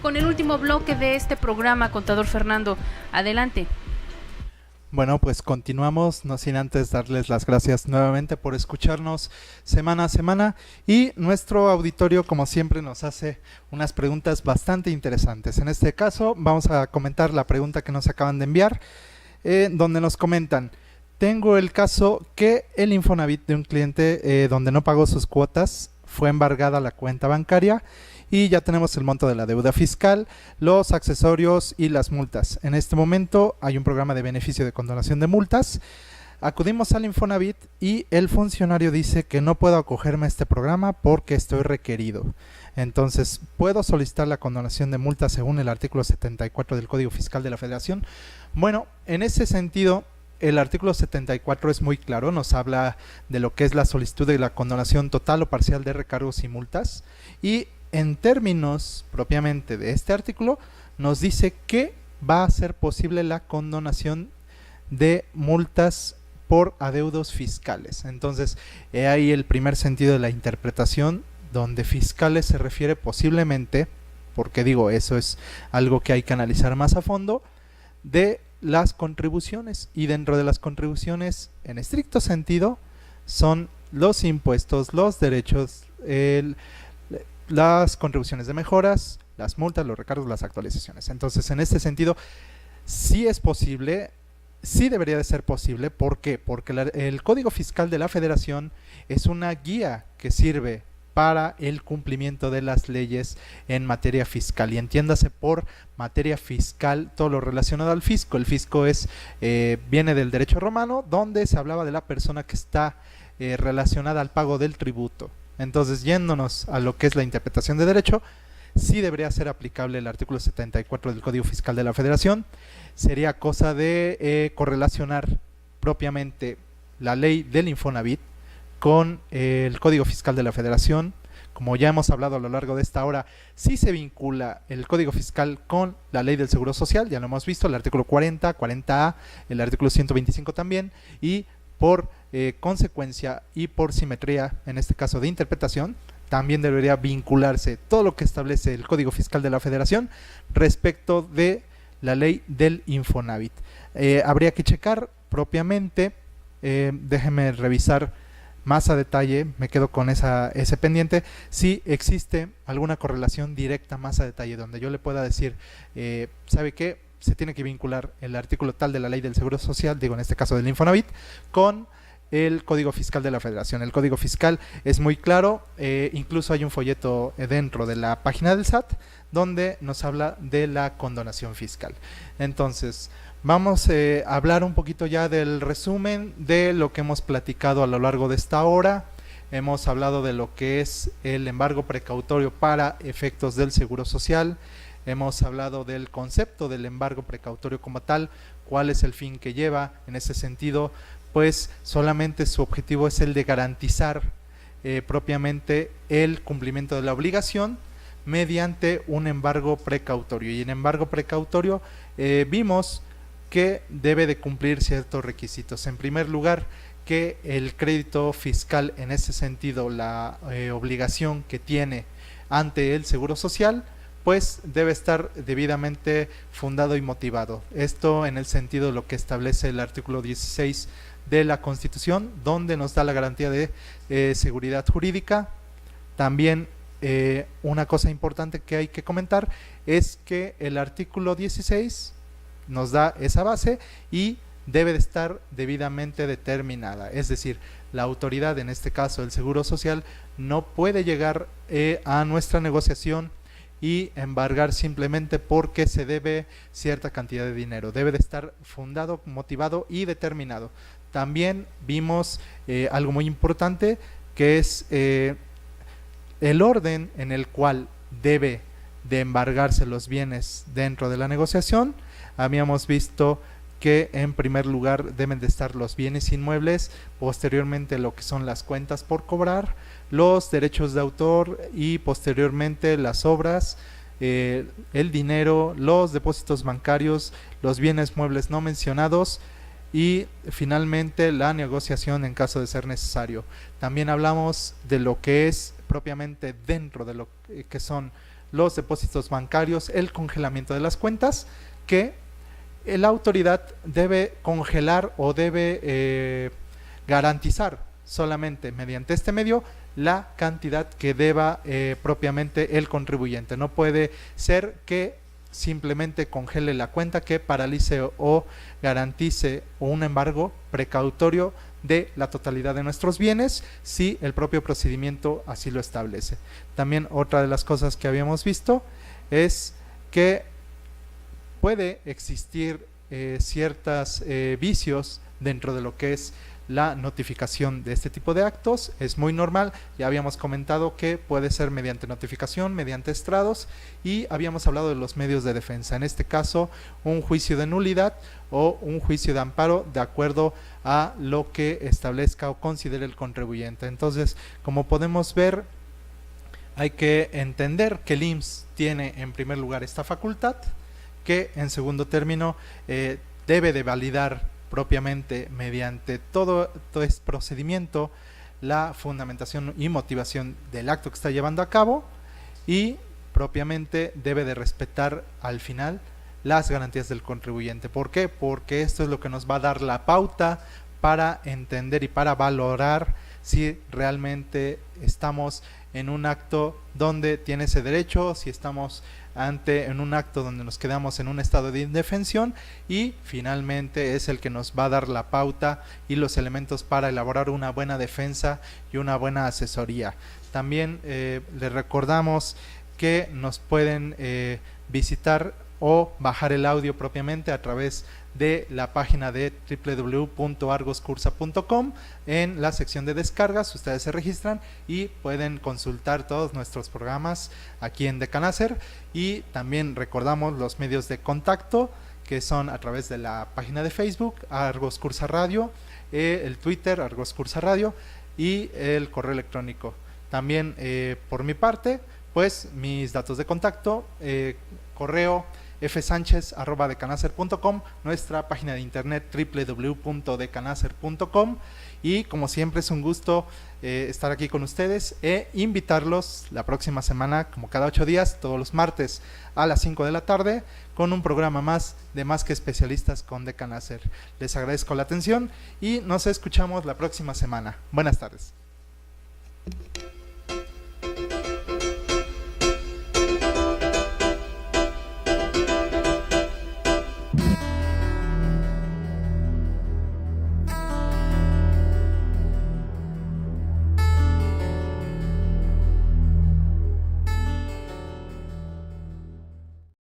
con el último bloque de este programa, contador Fernando. Adelante. Bueno, pues continuamos, no sin antes darles las gracias nuevamente por escucharnos semana a semana, y nuestro auditorio como siempre nos hace unas preguntas bastante interesantes. En este caso vamos a comentar la pregunta que nos acaban de enviar, donde nos comentan: tengo el caso que el Infonavit de un cliente donde no pagó sus cuotas, fue embargada la cuenta bancaria y ya tenemos el monto de la deuda fiscal, los accesorios y las multas. En este momento hay un programa de beneficio de condonación de multas. Acudimos al Infonavit y el funcionario dice que no puedo acogerme a este programa porque estoy requerido. Entonces, ¿puedo solicitar la condonación de multas según el artículo 74 del Código Fiscal de la Federación? Bueno, en ese sentido, el artículo 74 es muy claro, nos habla de lo que es la solicitud de la condonación total o parcial de recargos y multas, y en términos propiamente de este artículo nos dice que va a ser posible la condonación de multas por adeudos fiscales. Entonces, he ahí el primer sentido de la interpretación, donde fiscales se refiere posiblemente, porque digo, eso es algo que hay que analizar más a fondo, de las contribuciones, y dentro de las contribuciones en estricto sentido son los impuestos, los derechos, las contribuciones de mejoras, las multas, los recargos, las actualizaciones. Entonces, en este sentido, sí es posible, sí debería de ser posible. ¿Por qué? Porque el Código Fiscal de la Federación es una guía que sirve para el cumplimiento de las leyes en materia fiscal, y entiéndase por materia fiscal todo lo relacionado al fisco. El fisco viene del derecho romano, donde se hablaba de la persona que está relacionada al pago del tributo. Entonces, yéndonos a lo que es la interpretación de derecho, sí debería ser aplicable el artículo 74 del Código Fiscal de la Federación. Sería cosa de correlacionar propiamente la ley del Infonavit con el Código Fiscal de la Federación. Como ya hemos hablado a lo largo de esta hora, sí se vincula el Código Fiscal con la ley del Seguro Social, ya lo hemos visto, el artículo 40, 40A, el artículo 125 también, y por consecuencia y por simetría, en este caso de interpretación, también debería vincularse todo lo que establece el Código Fiscal de la Federación respecto de la ley del Infonavit. Habría que checar propiamente, déjenme revisar más a detalle, me quedo con ese pendiente, si existe alguna correlación directa más a detalle, donde yo le pueda decir, ¿sabe qué? Se tiene que vincular el artículo tal de la ley del Seguro Social, digo en este caso del Infonavit, con el Código Fiscal de la Federación. El Código Fiscal es muy claro, incluso hay un folleto dentro de la página del SAT donde nos habla de la condonación fiscal. Entonces, vamos a hablar un poquito ya del resumen de lo que hemos platicado a lo largo de esta hora. Hemos hablado de lo que es el embargo precautorio para efectos del Seguro Social. Hemos hablado del concepto del embargo precautorio como tal, cuál es el fin que lleva. En ese sentido, pues solamente su objetivo es el de garantizar propiamente el cumplimiento de la obligación mediante un embargo precautorio. Y en embargo precautorio vimos que debe de cumplir ciertos requisitos. En primer lugar, que el crédito fiscal, en ese sentido la obligación que tiene ante el Seguro Social, pues debe estar debidamente fundado y motivado. Esto en el sentido de lo que establece el artículo 16 de la Constitución, donde nos da la garantía de seguridad jurídica. También una cosa importante que hay que comentar es que el artículo 16 nos da esa base y debe de estar debidamente determinada, es decir, la autoridad, en este caso el Seguro Social, no puede llegar a nuestra negociación y embargar simplemente porque se debe cierta cantidad de dinero. Debe de estar fundado, motivado y determinado. También vimos algo muy importante, que es el orden en el cual debe de embargarse los bienes dentro de la negociación. Habíamos visto que en primer lugar deben de estar los bienes inmuebles, posteriormente lo que son las cuentas por cobrar, los derechos de autor y posteriormente las obras, el dinero, los depósitos bancarios, los bienes muebles no mencionados y finalmente la negociación en caso de ser necesario. También hablamos de lo que es propiamente dentro de lo que son los depósitos bancarios, el congelamiento de las cuentas, que la autoridad debe congelar o debe garantizar solamente mediante este medio la cantidad que deba propiamente el contribuyente. No puede ser que simplemente congele la cuenta, que paralice o garantice un embargo precautorio de la totalidad de nuestros bienes si el propio procedimiento así lo establece. También otra de las cosas que habíamos visto es que puede existir ciertos vicios dentro de lo que es la notificación de este tipo de actos. Es muy normal, ya habíamos comentado que puede ser mediante notificación, mediante estrados, y habíamos hablado de los medios de defensa, en este caso un juicio de nulidad o un juicio de amparo de acuerdo a lo que establezca o considere el contribuyente. Entonces, como podemos ver, hay que entender que el IMSS tiene en primer lugar esta facultad, que en segundo término debe de validar propiamente mediante todo este procedimiento la fundamentación y motivación del acto que está llevando a cabo, y propiamente debe de respetar al final las garantías del contribuyente. ¿Por qué? Porque esto es lo que nos va a dar la pauta para entender y para valorar si realmente estamos en un acto donde tiene ese derecho, si estamos en un acto donde nos quedamos en un estado de indefensión, y finalmente es el que nos va a dar la pauta y los elementos para elaborar una buena defensa y una buena asesoría. También les recordamos que nos pueden visitar o bajar el audio propiamente a través de la página de www.argoscursa.com. En la sección de descargas ustedes se registran y pueden consultar todos nuestros programas aquí en Decanacer, y también recordamos los medios de contacto, que son a través de la página de Facebook Argos Cursa Radio, el Twitter Argos Cursa Radio y el correo electrónico. También por mi parte, pues mis datos de contacto, correo fsanchez@decanacer.com, nuestra página de internet www.decanacer.com, y como siempre es un gusto estar aquí con ustedes e invitarlos la próxima semana, como cada 8 días, todos los martes a las 5 de la tarde, con un programa más de Más que Especialistas con Decanacer. Les agradezco la atención y nos escuchamos la próxima semana. Buenas tardes.